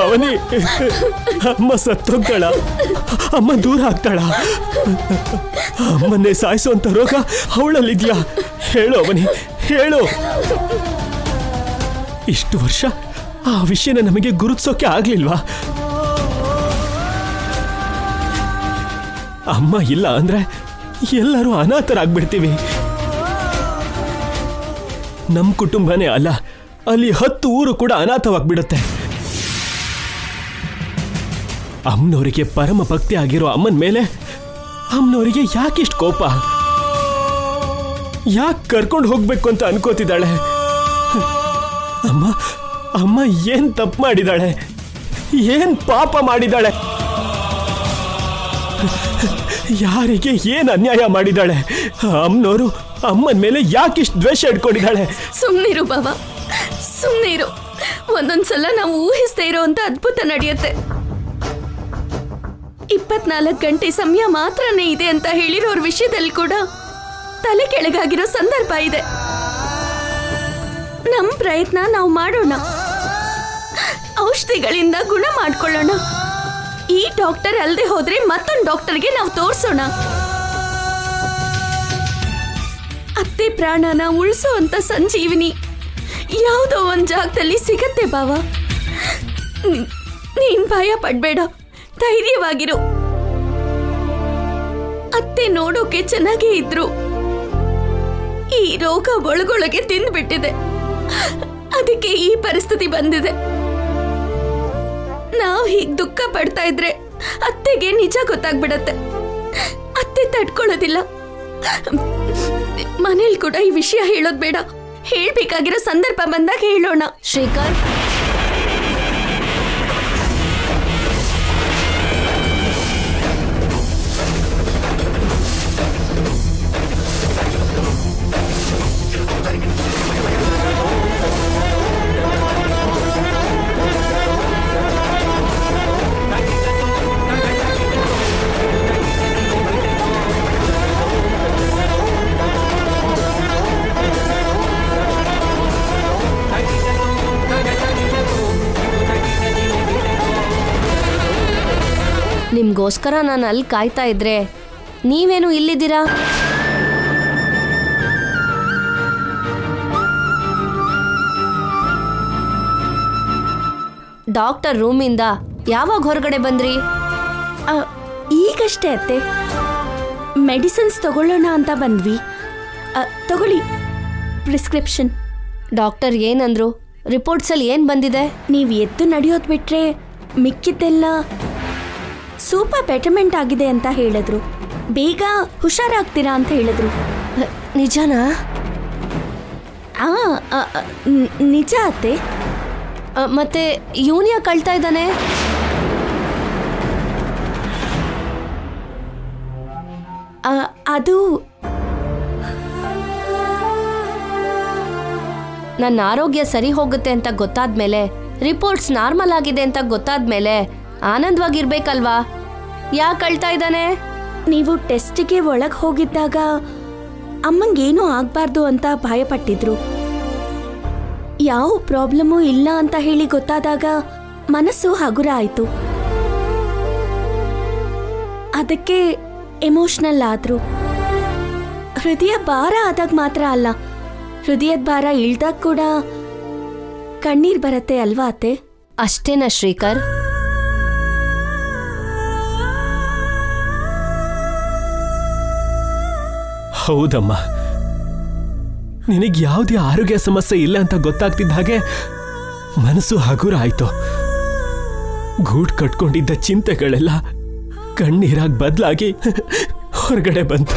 ಅವನಿ, ಅಮ್ಮ ಸತ್ತೋಗ್ತಾಳ, ಅಮ್ಮ ದೂರ ಆಗ್ತಾಳ, ಅಮ್ಮನ್ನೇ ಸಾಯಿಸುವಂತ ರೋಗ ಅವಳಲ್ಲಿದ್ಯಾ? ಹೇಳು ಅವನಿ, ಹೇಳು. ಇಷ್ಟು ವರ್ಷ ಆ ವಿಷಯನ ನಮಗೆ ಗುರುತಿಸೋಕೆ ಆಗ್ಲಿಲ್ವಾ? ಅಮ್ಮ ಇಲ್ಲ ಅಂದ್ರೆ ಎಲ್ಲರೂ ಅನಾಥರಾಗ್ಬಿಡ್ತೀವಿ. ನಮ್ಮ ಕುಟುಂಬನೇ ಅಲ್ಲ, ಅಲ್ಲಿ 10 ಊರು ಕೂಡ ಅನಾಥವಾಗ್ಬಿಡುತ್ತೆ. ಅಮ್ಮನವರಿಗೆ ಪರಮ ಭಕ್ತಿ ಆಗಿರೋ ಅಮ್ಮನ ಮೇಲೆ ಅಮ್ಮನವರಿಗೆ ಯಾಕಿಷ್ಟು ಕೋಪ? ಯಾಕೆ ಕರ್ಕೊಂಡು ಹೋಗ್ಬೇಕು ಅಂತ ಅನ್ಕೋತಿದ್ದಾಳೆ? ಅಮ್ಮ ಅಮ್ಮ ಏನ್ ತಪ್ಪು ಮಾಡಿದಾಳೆ? ಏನ್ ಪಾಪ ಮಾಡಿದಾಳೆ? ಯಾರಿಗೆ ಏನ್ ಅನ್ಯಾಯ ಮಾಡಿದಾಳೆ? ಅಮ್ಮನವರು ಅಮ್ಮನ ಮೇಲೆ ಯಾಕಿಷ್ಟು ದ್ವೇಷ ಇಟ್ಕೊಂಡಿದ್ದಾಳೆ? ಸುಮ್ನಿರು ಬಾಬಾ, ಸುಮ್ನಿರು. ಒಂದೊಂದ್ಸಲ ನಾವು ಊಹಿಸದೇ ಇರೋಂತ ಅದ್ಭುತ ನಡೆಯುತ್ತೆ. 24 ಗಂಟೆ ಸಮಯ ಮಾತ್ರನೇ ಇದೆ ಅಂತ ಹೇಳಿರೋರ್ ವಿಷಯದಲ್ಲಿ ಕೂಡ ತಲೆ ಕೆಳಗಾಗಿರೋ ಸಂದರ್ಭ ಇದೆ. ನಮ್ ಪ್ರಯತ್ನ ನಾವು ಮಾಡೋಣ, ಔಷಧಿಗಳಿಂದ ಗುಣ ಮಾಡ್ಕೊಳ್ಳೋಣ. ಈ ಡಾಕ್ಟರ್ ಅಲ್ಲದೆ ಹೋದ್ರೆ ಮತ್ತೊಂದು ಡಾಕ್ಟರ್ಗೆ ನಾವು ತೋರ್ಸೋಣ. ಅತ್ತೆ ಪ್ರಾಣನ ಉಳಿಸುವಂತ ಸಂಜೀವಿನಿ ಯಾವುದೋ ಒಂದ್ ಜಾಗದಲ್ಲಿ ಸಿಗತ್ತೆ ಬಾವ. ನೀನ್ ಭಯ ಪಡ್ಬೇಡ, ಧೈರ್ಯವಾಗಿರು. ಅತ್ತೆ ನೋಡೋಕೆ ಚೆನ್ನಾಗೇ ಇದ್ರು, ಈ ರೋಗ ಒಳಗೊಳಗೆ ತಿಂದ್ಬಿಟ್ಟಿದೆ. ಅದಕ್ಕೆ ಈ ಪರಿಸ್ಥಿತಿ ಬಂದಿದೆ. ನಾವು ಹೀಗ್ ದುಃಖ ಪಡ್ತಾ ಇದ್ರೆ ಅತ್ತೆಗೆ ನಿಜ ಗೊತ್ತಾಗ್ಬಿಡತ್ತೆ. ಅತ್ತೆ ತಡ್ಕೊಳ್ಳೋದಿಲ್ಲ. ಮನೇಲಿ ಕೂಡ ಈ ವಿಷಯ ಹೇಳೋದ್ ಬೇಡ. ಹೇಳ್ಬೇಕಾಗಿರೋ ಸಂದರ್ಭ ಬಂದಾಗ ಹೇಳೋಣ. ಶ್ರೀಕರ್, ನಿಮ್ಗೋಸ್ಕರ ನಾನು ಅಲ್ಲಿ ಕಾಯ್ತಾ ಇದ್ರೆ ನೀವೇನು ಇಲ್ಲಿದ್ದೀರಾ? ಡಾಕ್ಟರ್ ರೂಮಿಂದ ಯಾವಾಗ ಹೊರಗಡೆ ಬಂದ್ರಿ? ಈಗಷ್ಟೇ ಅತ್ತೆ, ಮೆಡಿಸಿನ್ಸ್ ತಗೊಳ್ಳೋಣ ಅಂತ ಬಂದ್ವಿ. ತಗೊಳ್ಳಿ ಪ್ರಿಸ್ಕ್ರಿಪ್ಷನ್. ಡಾಕ್ಟರ್ ಏನಂದ್ರು? ರಿಪೋರ್ಟ್ಸಲ್ಲಿ ಏನು ಬಂದಿದೆ? ನೀವು ಎದ್ದು ನಡೆಯೋದು ಬಿಟ್ರೆ ಮಿಕ್ಕಿದ್ದೆಲ್ಲ ಸೂಪರ್ ಬೆಟರ್ಮೆಂಟ್ ಆಗಿದೆ ಅಂತ ಹೇಳಿದ್ರು. ಬೇಗ ಹುಷಾರಾಗ್ತೀರಾ ಅಂತ ಹೇಳಿದ್ರು. ನಿಜನಾ? ನಿಜ ಅತ್ತೆ. ಮತ್ತೆ ಯೂನಿಯಾ ಕಳ್ತಾ ಇದ್ದಾನೆ? ಅದು ನನ್ನ ಆರೋಗ್ಯ ಸರಿ ಹೋಗುತ್ತೆ ಅಂತ ಗೊತ್ತಾದ್ಮೇಲೆ, ರಿಪೋರ್ಟ್ಸ್ ನಾರ್ಮಲ್ ಆಗಿದೆ ಅಂತ ಗೊತ್ತಾದ್ಮೇಲೆ ಆನಂದವಾಗಿರ್ಬೇಕಲ್ವಾ? ಯಾಕೆ ಅಳ್ತಾ ಇದ್ದಾನೆ? ನೀವು ಟೆಸ್ಟಿಗೆ ಒಳಗೆ ಹೋಗಿದ್ದಾಗ ಅಮ್ಮಂಗೇನೂ ಆಗ್ಬಾರ್ದು ಅಂತ ಭಯಪಟ್ಟಿದ್ರು. ಯಾವ ಪ್ರಾಬ್ಲಮೂ ಇಲ್ಲ ಅಂತ ಹೇಳಿ ಗೊತ್ತಾದಾಗ ಮನಸ್ಸು ಹಗುರ ಆಯ್ತು. ಅದಕ್ಕೆ ಎಮೋಷನಲ್ ಆದ್ರು. ಹೃದಯ ಭಾರ ಆದಾಗ ಮಾತ್ರ ಅಲ್ಲ, ಹೃದಯದ ಭಾರ ಇಳ್ದಾಗ ಕೂಡ ಕಣ್ಣೀರ್ ಬರತ್ತೆ ಅಲ್ವಾ ಅತ್ತೆ? ಅಷ್ಟೇನಾ ಶ್ರೀಕರ್? ಹೌದಮ್ಮ, ನಿನಗೆ ಯಾವುದೇ ಆರೋಗ್ಯ ಸಮಸ್ಯೆ ಇಲ್ಲ ಅಂತ ಗೊತ್ತಾಗ್ತಿದ್ದ ಹಾಗೆ ಮನಸ್ಸು ಹಗುರ ಆಯ್ತು. ಗೂಡ್ ಕಟ್ಕೊಂಡಿದ್ದ ಚಿಂತೆಗಳೆಲ್ಲ ಕಣ್ಣೀರಾಗಿ ಬದಲಾಗಿ ಹೊರಗಡೆ ಬಂತು.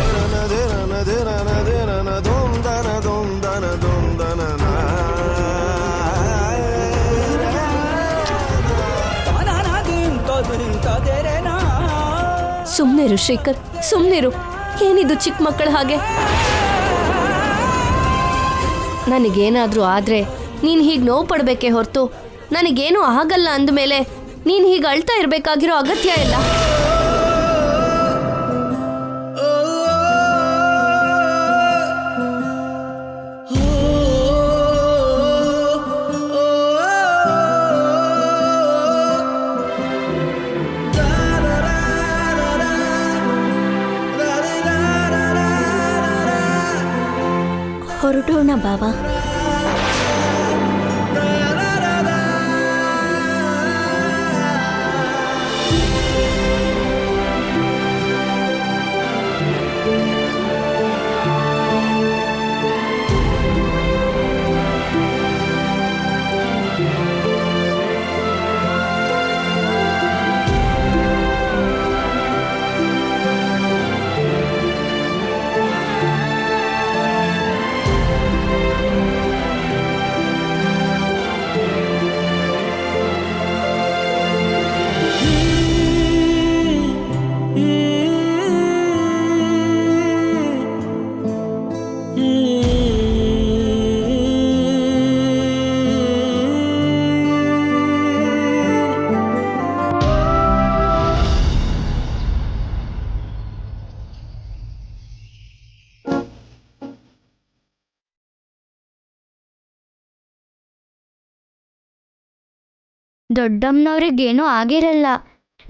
ಸುಮ್ನಿರು ಶ್ರೀಕರ್, ಸುಮ್ನಿರು. ಏನಿದು ಚಿಕ್ಕ ಮಕ್ಕಳ ಹಾಗೆ? ನನಗೇನಾದ್ರೂ ಆದ್ರೆ ನೀನ್ ಹೀಗೆ ನೋವು ಪಡ್ಬೇಕೆ ಹೊರತು ನನಗೇನು ಆಗಲ್ಲ ಅಂದಮೇಲೆ ನೀನ್ ಹೀಗೆ ಅಳ್ತಾ ಇರ್ಬೇಕಾಗಿರೋ ಅಗತ್ಯ ಇಲ್ಲ. ಹೊರಡೋಣ ಬಾವಾ. ದೊಡ್ಡಮ್ಮನವ್ರಿಗೇನೂ ಆಗಿರಲ್ಲ.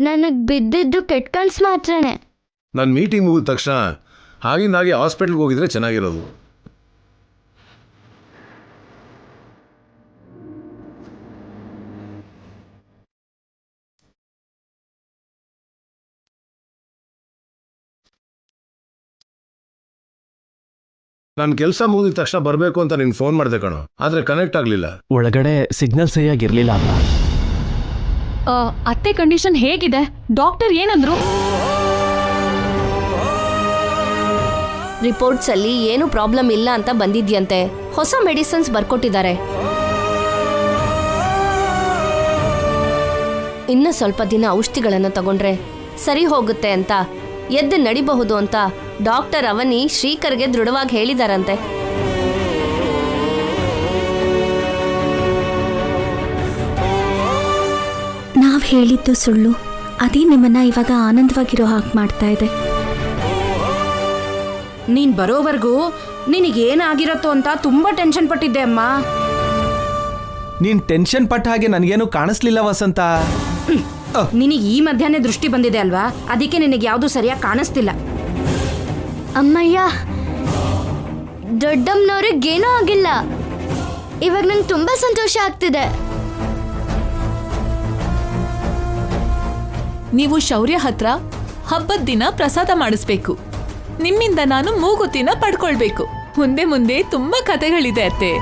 ನನಗೆ ಬಿದ್ದಿದ್ದು ಕೆಟ್ಟ ಕನ್ಸು ಮಾತ್ರನೇ. ನನ್ನ ಮೀಟಿಂಗ್ ಮುಗಿದ ತಕ್ಷಣ ಹಾಗಿನಾಗಿ ಹಾಸ್ಪಿಟ್ಲ್ಗೆ ಹೋಗಿದ್ರೆ ಚೆನ್ನಾಗಿರೋದು. ನಾನು ಕೆಲಸ ಮುಗಿದ ತಕ್ಷಣ ಬರಬೇಕು ಅಂತ ನಿನ್ಗೆ ಫೋನ್ ಮಾಡಿದೆ ಕಣೋ, ಆದರೆ ಕನೆಕ್ಟ್ ಆಗಲಿಲ್ಲ. ಒಳಗಡೆ ಸಿಗ್ನಲ್ ಸರಿಯಾಗಿರ್ಲಿಲ್ಲ ಅಪ್ಪ. ಅತ್ತೆ ಕಂಡೀಷನ್ ಹೇಗಿದೆ? ಡಾಕ್ಟರ್ ಏನಂದ್ರು? ರಿಪೋರ್ಟ್ಸ್ ಅಲ್ಲಿ ಏನು ಪ್ರಾಬ್ಲಮ್ ಇಲ್ಲ ಅಂತ ಬಂದಿದ್ಯಂತೆ. ಹೊಸ ಮೆಡಿಸಿನ್ಸ್ ಬರ್ಕೊಟ್ಟಿದ್ದಾರೆ. ಇನ್ನು ಸ್ವಲ್ಪ ದಿನ ಔಷಧಿಗಳನ್ನು ತಗೊಂಡ್ರೆ ಸರಿ ಹೋಗುತ್ತೆ ಅಂತ, ಎದ್ದು ನಡಿಬಹುದು ಅಂತ ಡಾಕ್ಟರ್ ಅವನಿ ಶ್ರೀಕರ್ಗೆ ದೃಢವಾಗಿ ಹೇಳಿದಾರಂತೆ. ನಾವ್ ಹೇಳಿದ್ದು ಸುಳ್ಳು. ಅದೇ ನಿಮ್ಮನ್ನ ಇವಾಗ ಆನಂದವಾಗಿರೋ ಹಾಗೆ ಮಾಡ್ತಾ ಇದೆ. ನೀನ್ ಬರೋವರೆಗೂ ನಿನಗೇನಾಗಿರತ್ತೋ ಅಂತ ತುಂಬಾ ಟೆನ್ಷನ್ ಪಟ್ಟಿದ್ದೆ ಅಮ್ಮ. ನೀನ್ ಟೆನ್ಷನ್ ಪಟ್ಟ ಹಾಗೆ ನನಗೇನು ಕಾಣಿಸ್ಲಿಲ್ಲ ವಸಂತ. ನಿನಗೆ ಈ ಮಧ್ಯಾಹ್ನ ದೃಷ್ಟಿ ಬಂದಿದೆ ಅಲ್ವಾ, ಅದಕ್ಕೆ ನಿನಗೆ ಯಾವುದು ಸರಿಯಾಗಿ ಕಾಣಿಸ್ತಿಲ್ಲ. ಅಮ್ಮಯ್ಯ, ದೊಡ್ಡಮ್ಮನವ್ರಿಗೇನೂ ಆಗಿಲ್ಲ. ಇವಾಗ ನಂಗೆ ತುಂಬ ಸಂತೋಷ ಆಗ್ತಿದೆ. ನೀವು ಶೌರ್ಯ ಹತ್ರ ಹಬ್ಬದ ದಿನ ಪ್ರಸಾದ ಮಾಡಿಸ್ಬೇಕು. ನಿಮ್ಮಿಂದ ನಾನು ಮೂಗುತಿನ ಪಡ್ಕೊಳ್ಬೇಕು. ಮುಂದೆ ಮುಂದೆ ತುಂಬಾ ಕಥೆಗಳಿದೆ ಅತ್ತೆ.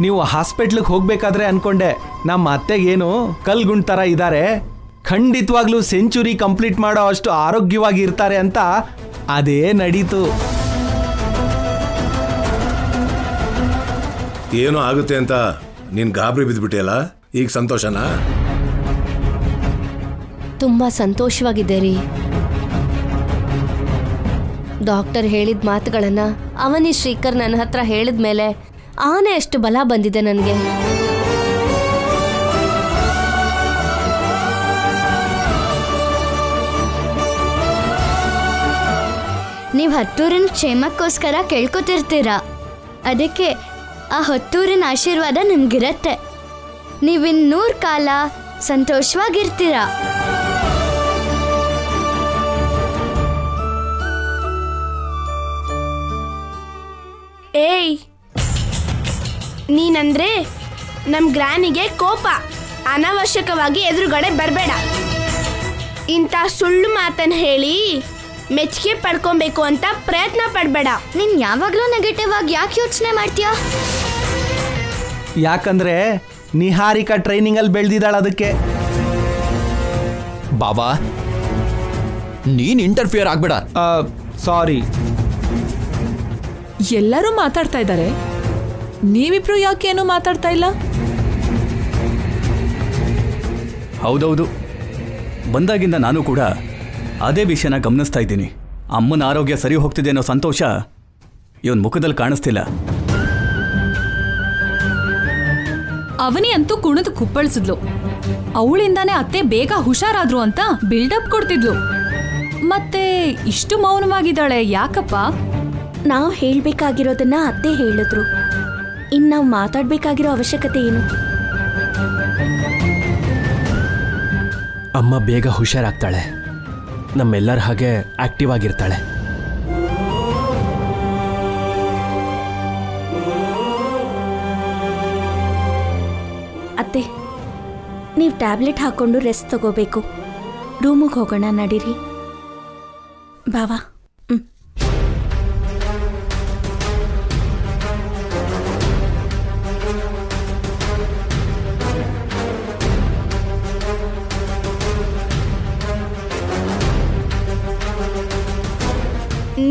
ನೀವು ಹಾಸ್ಪಿಟ್ಲಿಗೆ ಹೋಗ್ಬೇಕಾದ್ರೆ ಅನ್ಕೊಂಡೆ ನಮ್ಮ ಅತ್ತೆಗೇನು ಕಲ್ಗುಂಡ್ ಥರ ಇದ್ದಾರೆ, ಖಂಡಿತವಾಗ್ಲೂ ಸೆಂಚುರಿ ಕಂಪ್ಲೀಟ್ ಮಾಡೋ ಅಷ್ಟು ಆರೋಗ್ಯವಾಗಿ ಇರ್ತಾರೆ ಅಂತ. ಅದೇ ನಡೀತು. ಏನೋ ಆಗುತ್ತೆ ಅಂತ ನೀನು ಗಾಬರಿ ಬಿದ್ದುಬಿಟ್ಟಿಯಲ್ಲ, ಈಗ ಸಂತೋಷನಾ? ತುಂಬಾ ಸಂತೋಷವಾಗಿದೆ ರೀ. ಡಾಕ್ಟರ್ ಹೇಳಿದ ಮಾತುಗಳನ್ನ ಅವನಿ ಶ್ರೀಕರ್ ನನ್ನ ಹತ್ರ ಹೇಳಿದ್ಮೇಲೆ ಆನೆ ಅಷ್ಟು ಬಲ ಬಂದಿದೆ ನನಗೆ. ನೀವು ಹತ್ತೂರಿನ ಕ್ಷೇಮಕ್ಕೋಸ್ಕರ ಕೇಳ್ಕೊತಿರ್ತೀರ. ಅದಕ್ಕೆ ಆ ಹತ್ತೂರಿನ ಆಶೀರ್ವಾದ ನಿಮ್ಗಿರತ್ತೆ. ನೀವಿನ್ 100 ಕಾಲ ಸಂತೋಷವಾಗಿರ್ತೀರ. ಏಯ್, ನೀನಂದ್ರೆ ನಮ್ ಗ್ರಾನಿಗೆ ಕೋಪ. ಅನಾವಶ್ಯಕವಾಗಿ ಎದುರುಗಡೆ ಬರಬೇಡ. ಇಂಥ ಸುಳ್ಳು ಮಾತನ್ನ ಹೇಳಿ ಮೆಚ್ಚುಗೆ ಪಡ್ಕೊಬೇಕು ಅಂತ ಪ್ರಯತ್ನ ಪಡಬೇಡ. ನೀನ್ ಯಾವಾಗ್ಲೂ ನೆಗೆಟಿವ್ ಆಗಿ ಯಾಕೆ ಯೋಚನೆ ಮಾಡ್ತೀಯಾ? ಯಾಕಂದ್ರೆ ನಿಹಾರಿಕಾ ಟ್ರೈನಿಂಗಲ್ಲಿ ಬೆಳೆದಿದ್ದಾಳೆ ಅದಕ್ಕೆ. ಬಾಬಾ, ನೀನ್ ಇಂಟರ್ಫಿಯರ್ ಆಗ್ಬೇಡ. ಸಾರಿ. ಎಲ್ಲರೂ ಮಾತಾಡ್ತಾ ಇದ್ದಾರೆ, ನೀವಿಬ್ರು ಯಾಕೇನು ಮಾತಾಡ್ತಾ ಇಲ್ಲ? ಹೌದೌದು, ಬಂದಾಗಿಂದ ನಾನು ಕೂಡ ಅದೇ ವಿಷಯನ ಗಮನಿಸ್ತಾ ಇದ್ದೀನಿ. ಅಮ್ಮನ ಆರೋಗ್ಯ ಸರಿ ಹೋಗ್ತಿದೆ ಅನ್ನೋ ಸಂತೋಷ ಇವನ್ ಮುಖದಲ್ಲಿ ಕಾಣಿಸ್ತಿಲ್ಲ. ಅವನಿ ಅಂತೂ ಕುಣಿದು ಕುಪ್ಪಳಿಸಿದ್ಲು. ಅವಳಿಂದಾನೇ ಅತ್ತೆ ಬೇಗ ಹುಷಾರಾದ್ರು ಅಂತ ಬಿಲ್ಡಪ್ ಕೊಡ್ತಿದ್ಲು. ಮತ್ತೆ ಇಷ್ಟು ಮೌನವಾಗಿದ್ದಾಳೆ ಯಾಕಪ್ಪ? ನಾವು ಹೇಳ್ಬೇಕಾಗಿರೋದನ್ನ ಅತ್ತೆ ಹೇಳಿದ್ರು. ಇನ್ನು ನಾವು ಮಾತಾಡ್ಬೇಕಾಗಿರೋ ಅವಶ್ಯಕತೆ ಏನು? ಅಮ್ಮ ಬೇಗ ಹುಷಾರಾಗ್ತಾಳೆ, ನಮ್ಮೆಲ್ಲರ ಹಾಗೆ ಆಕ್ಟಿವ್ ಆಗಿರ್ತಾಳೆ. ಅತ್ತೆ, ನೀವು ಟ್ಯಾಬ್ಲೆಟ್ ಹಾಕೊಂಡು ರೆಸ್ಟ್ ತಗೋಬೇಕು. ರೂಮಿಗೆ ಹೋಗೋಣ ನಡೀರಿ. ಬಾವಾ.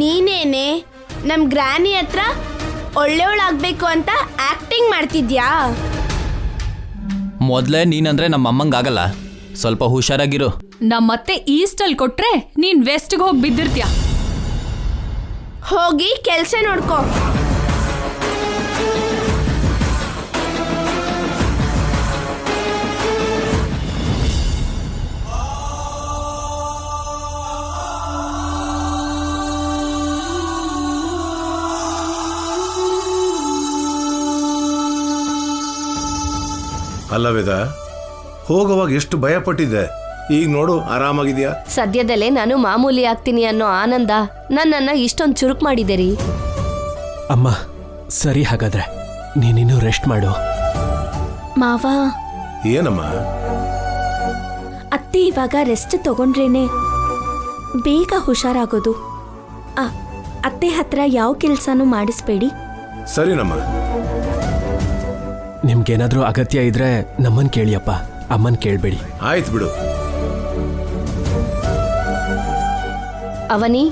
ನೀನೇನೆ ನಮ್ ಗ್ರಾನಿ ಹತ್ರ ಒಳ್ಳೆಯವಳಾಗ್ಬೇಕು ಅಂತ ಆಕ್ಟಿಂಗ್ ಮಾಡ್ತಿದ್ಯಾ? ಮೊದಲೇ ನೀನಂದ್ರೆ ನಮ್ಮ ಅಮ್ಮಂಗಾಗಲ್ಲ, ಸ್ವಲ್ಪ ಹುಷಾರಾಗಿರು. ನಮ್ಮತ್ತೆ ಈಸ್ಟಲ್ಲಿ ಕೊಟ್ರೆ ನೀನ್ ವೆಸ್ಟ್ಗೆ ಹೋಗಿ ಬಿದ್ದಿರ್ತೀಯ. ಹೋಗಿ ಕೆಲ್ಸ ನೋಡ್ಕೋ. ಅಲ್ಲ ವೇದ, ಹೋಗುವಾಗ ಎಷ್ಟು ಭಯ ಪಟ್ಟಿದ್ದೆ, ಈಗ ನೋಡು ಆರಾಮಾಗಿದ್ಯಾ. ಸದ್ಯದಲ್ಲೇ ನಾನು ಮಾಮೂಲಿ ಆಗ್ತೀನಿ ಅನ್ನೋ ಆನಂದ ನನ್ನನ್ನ ಇಷ್ಟೊಂದು ಚುರುಕು ಮಾಡಿದೆ ರೀ. ಅಮ್ಮ ಸರಿ, ಹಾಗಾದ್ರೆ ನೀನಿನ್ನೂ ರೆಸ್ಟ್ ಮಾಡು. ಮಾವ, ಏನಮ್ಮ? ಅತ್ತೆ ಇವಾಗ ರೆಸ್ಟ್ ತಗೊಂಡ್ರೇನೆ ಬೇಗ ಹುಷಾರಾಗೋದು. ಅತ್ತೆ ಹತ್ರ ಯಾವ ಕೆಲಸನೂ ಮಾಡಿಸ್ಬೇಡಿ. ಸರಿನಮ್ಮ. ನಿಮ್ಗೇನಾದ್ರೂ ಅಗತ್ಯ ಇದ್ರೆ ನಮ್ಮನ್ ಕೇಳಿಯಪ್ಪ, ಅಮ್ಮನ್ ಕೇಳಬೇಡಿ. ಆಯ್ತು ಬಿಡು. ಅವನಿ,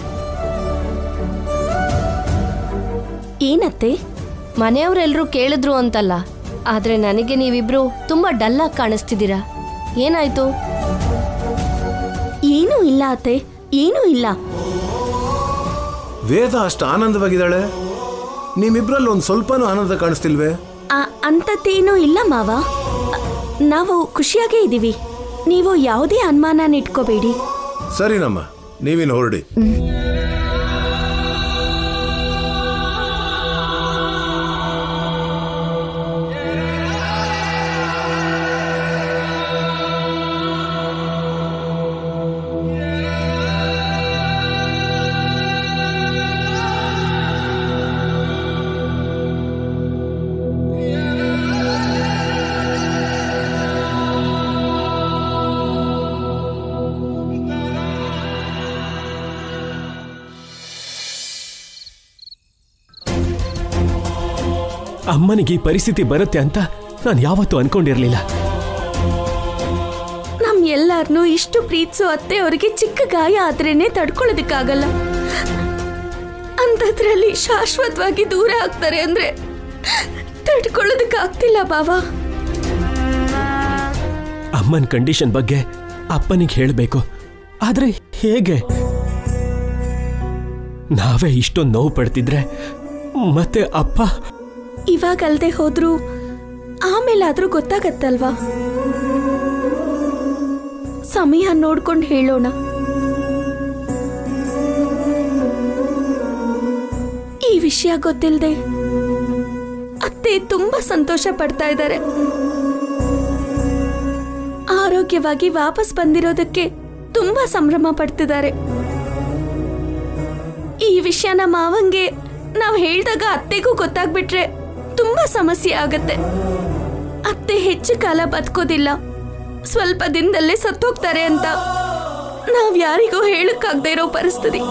ಏನತ್ತೆ? ಮನೆಯವರೆಲ್ಲರೂ ಕೇಳಿದ್ರು ಅಂತಲ್ಲ, ಆದ್ರೆ ನನಗೆ ನೀವಿಬ್ರು ತುಂಬಾ ಡಲ್ ಆಗಿ ಕಾಣಿಸ್ತಿದ್ದೀರಾ. ಏನಾಯ್ತು? ಏನೂ ಇಲ್ಲ ಅತ್ತೆ, ಏನೂ ಇಲ್ಲ. ವೇದ ಅಷ್ಟು ಆನಂದವಾಗಿದ್ದಾಳೆ, ನಿಮ್ಮಿಬ್ರಲ್ಲಿ ಒಂದು ಸ್ವಲ್ಪನೂ ಆನಂದ ಕಾಣಿಸ್ತಿಲ್ವೇ? ಅಂಥದ್ದೇನೂ ಇಲ್ಲ ಮಾವ, ನಾವು ಖುಷಿಯಾಗೇ ಇದ್ದೀವಿ. ನೀವು ಯಾವುದೇ ಅನುಮಾನ ಇಟ್ಕೋಬೇಡಿ. ಸರಿನಮ್ಮ, ನೀವಿನ್ನು ಹೊರಡಿ. ಅಮ್ಮನಿಗೆ ಈ ಪರಿಸ್ಥಿತಿ ಬರುತ್ತೆ ಅಂತ ನಾನು ಯಾವತ್ತೂ ಅನ್ಕೊಂಡಿರ್ಲಿಲ್ಲ. ನಮ್ ಎಲ್ಲಾರನ್ನೂ ಇಷ್ಟು ಪ್ರೀತಿಸೋ ಅತ್ತೆ ಅವರಿಗೆ ಚಿಕ್ಕ ಗಾಯ ಆದ್ರೇನೆ ತಡ್ಕೊಳ್ಳೋದಕ್ಕಾಗಲ್ಲ. ಅಂಥದ್ರಲ್ಲಿ ಶಾಶ್ವತವಾಗಿ ದೂರ ಆಗ್ತಾರೆ ಅಂದ್ರೆ ತಡ್ಕೊಳ್ಳೋದಕ್ಕಾಗ್ತಿಲ್ಲ ಬಾವಾ. ಅಮ್ಮನ ಕಂಡೀಷನ್ ಬಗ್ಗೆ ಅಪ್ಪನಿಗೆ ಹೇಳಬೇಕು, ಆದ್ರೆ ಹೇಗೆ? ನಾವೇ ಇಷ್ಟೊಂದು ನೋವು ಪಡ್ತಿದ್ರೆ ಮತ್ತೆ ಅಪ್ಪ ಇವಾಗಲ್ದೆ ಹೋದ್ರು ಆಮೇಲಾದ್ರೂ ಗೊತ್ತಾಗತ್ತಲ್ವಾ? ಸಮಯ ನೋಡ್ಕೊಂಡು ಹೇಳೋಣ. ಈ ವಿಷಯ ಗೊತ್ತಿಲ್ಲದೆ ಅತ್ತೆ ತುಂಬಾ ಸಂತೋಷ ಪಡ್ತಾ ಇದ್ದಾರೆ. ಆರೋಗ್ಯವಾಗಿ ವಾಪಸ್ ಬಂದಿರೋದಕ್ಕೆ ತುಂಬಾ ಸಂಭ್ರಮ ಪಡ್ತಿದ್ದಾರೆ. ಈ ವಿಷಯನ ಮಾವಂಗೆ ನಾವು ಹೇಳ್ದಾಗ ಅತ್ತೆಗೂ ಗೊತ್ತಾಗ್ಬಿಟ್ರೆ ತುಂಬಾ ಸಮಸ್ಯೆ ಆಗತ್ತೆ. ಅತ್ತೆ ಹೆಚ್ಚು ಕಾಲ ಬದುಕೋದಿಲ್ಲ, ಸ್ವಲ್ಪ ದಿನದಲ್ಲೇ ಸತ್ತೋಗ್ತಾರೆ ಅಂತ ನಾವ್ ಯಾರಿಗೂ ಹೇಳಕ್ಕಾಗದೇ ಇರೋ ಪರಿಸ್ಥಿತಿ.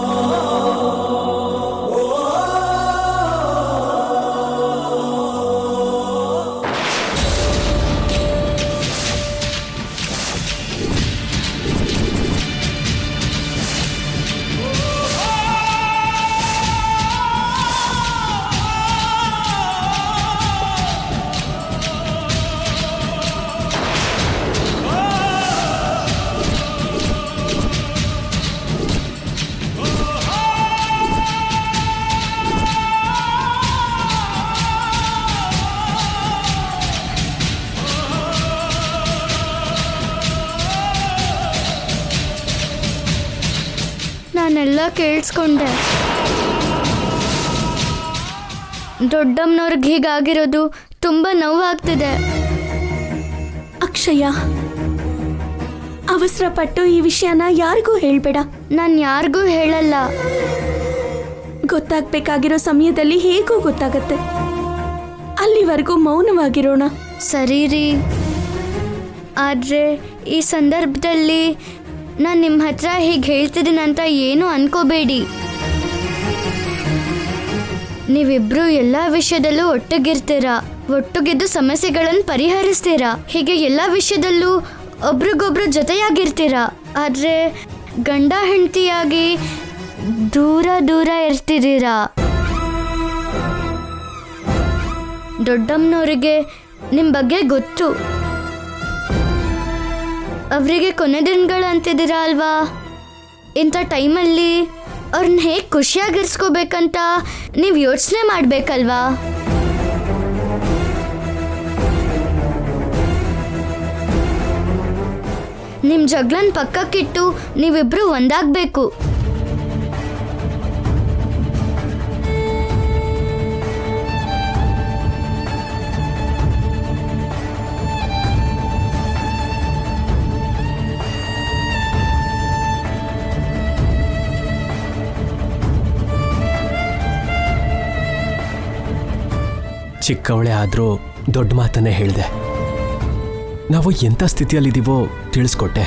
ನಾನೆಲ್ಲ ಕೇಳಿಸ್ಕೊಂಡೆ. ದೊಡ್ಡಮ್ಮನವ್ರಿಗೆ ಹೀಗಾಗಿರೋದು ತುಂಬ ನೋವಾಗ್ತಿದೆ. ಅಕ್ಷಯ, ಅವಸರಪಟ್ಟು ಈ ವಿಷಯನ ಯಾರಿಗೂ ಹೇಳ್ಬೇಡ. ನಾನು ಯಾರಿಗೂ ಹೇಳಲ್ಲ. ಗೊತ್ತಾಗ್ಬೇಕಾಗಿರೋ ಸಮಯದಲ್ಲಿ ಹೇಗೂ ಗೊತ್ತಾಗತ್ತೆ. ಅಲ್ಲಿವರೆಗೂ ಮೌನವಾಗಿರೋಣ. ಸರಿ ರೀ. ಆದರೆ ಈ ಸಂದರ್ಭದಲ್ಲಿ ನಾನು ನಿಮ್ಮ ಹತ್ರ ಹೀಗೆ ಹೇಳ್ತಿದ್ದೀನಂತ ಏನೂ ಅನ್ಕೋಬೇಡಿ. ನೀವಿಬ್ರು ಎಲ್ಲ ವಿಷಯದಲ್ಲೂ ಒಟ್ಟಿಗಿರ್ತೀರಾ, ಒಟ್ಟಿಗಿದ್ದು ಸಮಸ್ಯೆಗಳನ್ನು ಪರಿಹರಿಸ್ತೀರಾ. ಹೀಗೆ ಎಲ್ಲ ವಿಷಯದಲ್ಲೂ ಒಬ್ರಿಗೊಬ್ರು ಜೊತೆಯಾಗಿರ್ತೀರಾ. ಆದರೆ ಗಂಡ ಹೆಂಡತಿಯಾಗಿ ದೂರ ದೂರ ಇರ್ತಿದ್ದೀರಾ. ದೊಡ್ಡಮ್ಮನವರಿಗೆ ನಿಮ್ಮ ಬಗ್ಗೆ ಗೊತ್ತು. ಅವರಿಗೆ ಕೊನೆ ದಿನಗಳು ಅಂತಿದ್ದೀರಾ ಅಲ್ವಾ. ಇಂಥ ಟೈಮಲ್ಲಿ ಅವ್ರನ್ನ ಹೇಗೆ ಖುಷಿಯಾಗಿರ್ಸ್ಕೋಬೇಕಂತ ನೀವು ಯೋಚನೆ ಮಾಡಬೇಕಲ್ವಾ. ನಿಮ್ಮ ಜಗಳನ್ನ ಪಕ್ಕಕ್ಕಿಟ್ಟು ನೀವಿಬ್ರು ಒಂದಾಗಬೇಕು. ಚಿಕ್ಕವಳೆ ಆದರೂ ದೊಡ್ಡ ಮಾತನ್ನೇ ಹೇಳಿದೆ. ನಾವು ಎಂಥ ಸ್ಥಿತಿಯಲ್ಲಿದ್ದೀವೋ ತಿಳಿಸ್ಕೊಟ್ಟೆ.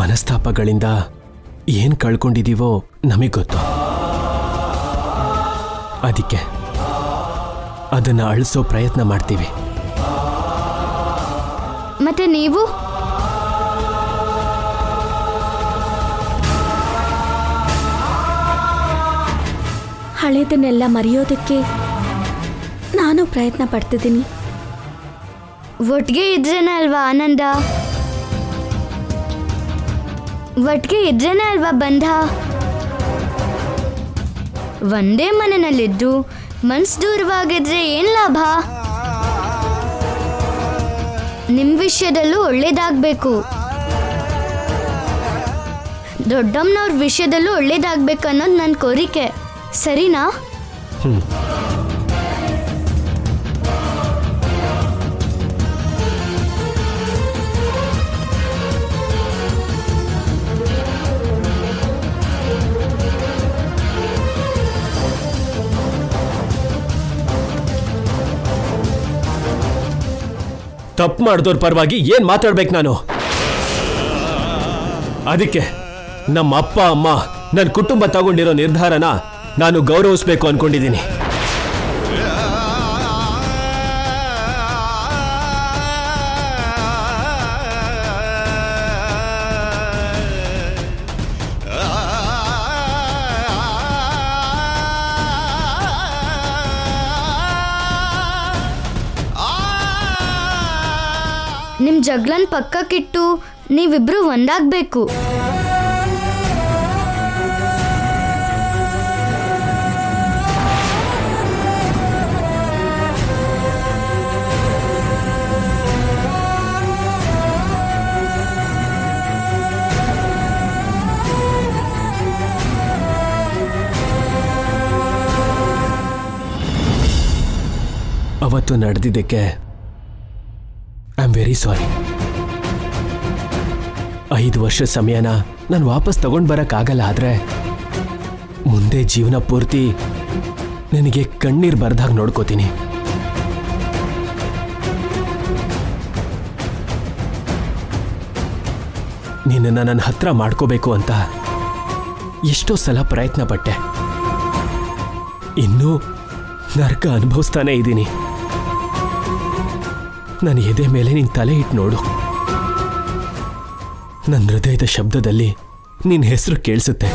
ಮನಸ್ತಾಪಗಳಿಂದ ಏನು ಕಳ್ಕೊಂಡಿದ್ದೀವೋ ನಮಗೆ ಗೊತ್ತು. ಅದಕ್ಕೆ ಅದನ್ನು ಅಳಿಸೋ ಪ್ರಯತ್ನ ಮಾಡ್ತೀವಿ. ಮತ್ತೆ ನೀವು ಹಳೆದನ್ನೆಲ್ಲ ಮರೆಯೋದಕ್ಕೆ ನಾನು ಪ್ರಯತ್ನ ಪಡ್ತಿದ್ದೀನಿ. ಒಟ್ಟಿಗೆ ಇದ್ರೇನೆ ಅಲ್ವಾ ಆನಂದ, ಒಟ್ಟಿಗೆ ಇದ್ರೇನೆ ಅಲ್ವಾ ಬಂಧ. ಒಂದೇ ಮನೆಯಲ್ಲಿದ್ದು ಮನ್ಸು ದೂರವಾಗಿದ್ರೆ ಏನು ಲಾಭ. ನಿಮ್ಮ ವಿಷಯದಲ್ಲೂ ಒಳ್ಳೇದಾಗಬೇಕು, ದೊಡ್ಡಮ್ಮನವ್ರ ವಿಷಯದಲ್ಲೂ ಒಳ್ಳೇದಾಗಬೇಕು ಅನ್ನೋದು ನನ್ನ ಕೋರಿಕೆ. ಸರಿನಾ? ತಪ್ಪು ಮಾಡಿದವ್ರ ಪರವಾಗಿ ಏನು ಮಾತಾಡ್ಬೇಕು ನಾನು? ಅದಕ್ಕೆ ನಮ್ಮ ಅಪ್ಪ ಅಮ್ಮ ನನ್ನ ಕುಟುಂಬ ತಗೊಂಡಿರೋ ನಿರ್ಧಾರನ ನಾನು ಗೌರವಿಸ್ಬೇಕು ಅನ್ಕೊಂಡಿದ್ದೀನಿ. ನಿಮ್ಮ ಜಗಳನ್ನ ಪಕ್ಕಕ್ಕಿಟ್ಟು ನೀವಿಬ್ರು ಒಂದಾಗಬೇಕು. ಅವತ್ತು ನಡೆದಿದ್ದಕ್ಕೆ ಐ ಆಮ್ ವೆರಿ ಸಾರಿ. 5 ವರ್ಷ ಸಮಯನ ನಾನು ವಾಪಸ್ ತಗೊಂಡು ಬರೋಕ್ಕಾಗಲ್ಲ. ಆದರೆ ಮುಂದೆ ಜೀವನ ಪೂರ್ತಿ ನನಗೆ ಕಣ್ಣೀರು ಬರ್ದಾಗ ನೋಡ್ಕೋತೀನಿ. ನಿನ್ನನ್ನು ನನ್ನ ಹತ್ರ ಮಾಡ್ಕೋಬೇಕು ಅಂತ ಎಷ್ಟೋ ಸಲ ಪ್ರಯತ್ನ ಪಟ್ಟೆ. ಇನ್ನೂ ನರಕ ಅನುಭವಿಸ್ತಾನೇ ಇದ್ದೀನಿ. ನನ್ನ ಎದೆ ಮೇಲೆ ನಿನ್ನ ತಲೆ ಇಟ್ಟು ನೋಡು. ನನ್ನ ಹೃದಯದ ಶಬ್ದದಲ್ಲಿ ನಿನ್ನ ಹೆಸರು ಕೇಳಿಸುತ್ತೆ.